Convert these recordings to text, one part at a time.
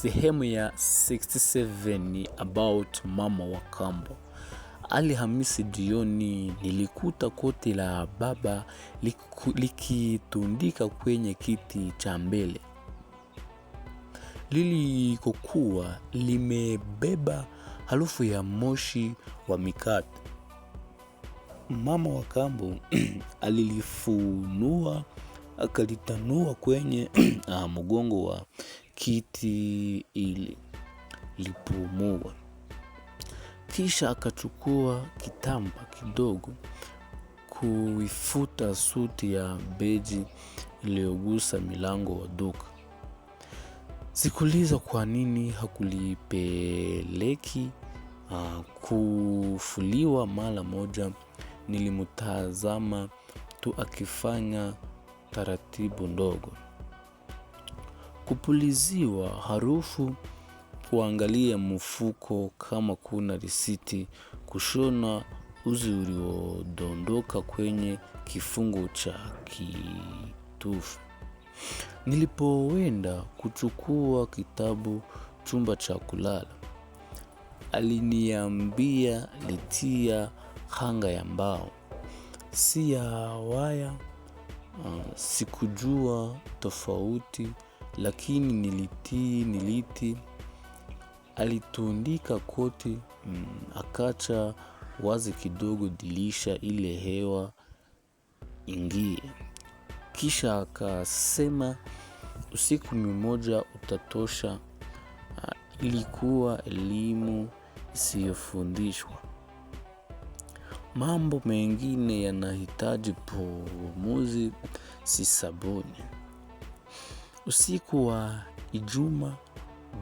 Sehemu ya 67 ni about mama wa kambo. Alhamisi jioni nilikuta koti la baba likitundika kwenye kiti cha mbele. Lilikokuwa limebeba harufu ya moshi wa mikate. Mama wa kambo alilifunua, akalitanua kwenye mgongo wa kiti ili lipumue. Kisha akachukua kitamba kidogo kuifuta suti ya beji iliyogusa milango wa duka. Sikuuliza kwa nini hakulipeleki kufuliwa mara moja. Nilimtazama tu akifanya taratibu ndogo. Kupuliziwa harufu, kuangalia mfuko kama kuna risiti, kushona uzi uliodondoka kwenye kifungo cha kitufe. Nilipoenda kuchukua kitabu chumba cha kulala, aliniambia litia hanga ya mbao, si ya waya. Sikujua tofauti, lakini niliti. Alitundika koti, akacha wazi kidogo dirisha ile hewa ingie. Kisha akasema usiku mmoja utatosha. Ilikuwa elimu isiyofundishwa. Mambo mengine yanahitaji pumuzi, si sabuni. Usiku wa Ijumaa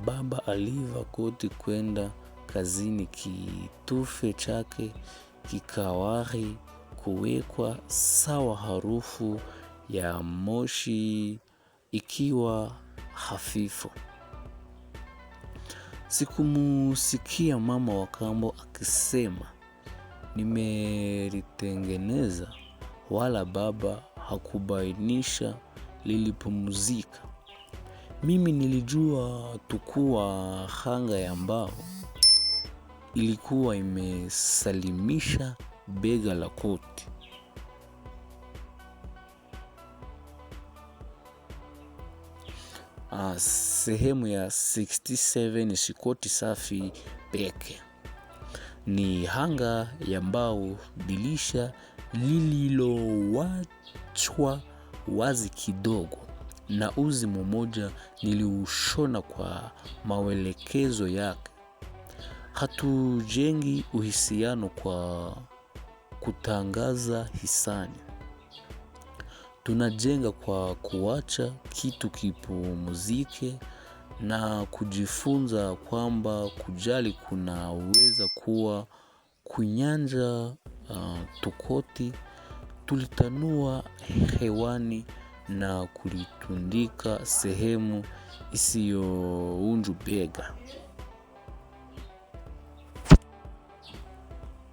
baba alivaa koti kwenda kazini, kitufe chake kikawahi kuwekwa sawa, harufu ya moshi ikiwa hafifu. Sikumusikia mama wa kambo akisema nimelitengeneza, wala baba hakubainisha lilipumzika. Mimi nilijua tu kuwa hanga ya mbao ilikuwa imesalimisha bega la koti. Sehemu ya 67 si koti safi peke. Ni hanga ya mbao, dirisha lililowachwa wazi kidogo, na uzi mmoja niliushona kwa maelekezo yake. Hatujengi uhusiano kwa kutangaza hisani. Tunajenga kwa kuacha kitu kipumzike na kujifunza kwamba kujali kunaweza kuwa kunyanja. Tukoti tulitanua hewani na kulitundika sehemu isiyounju bega.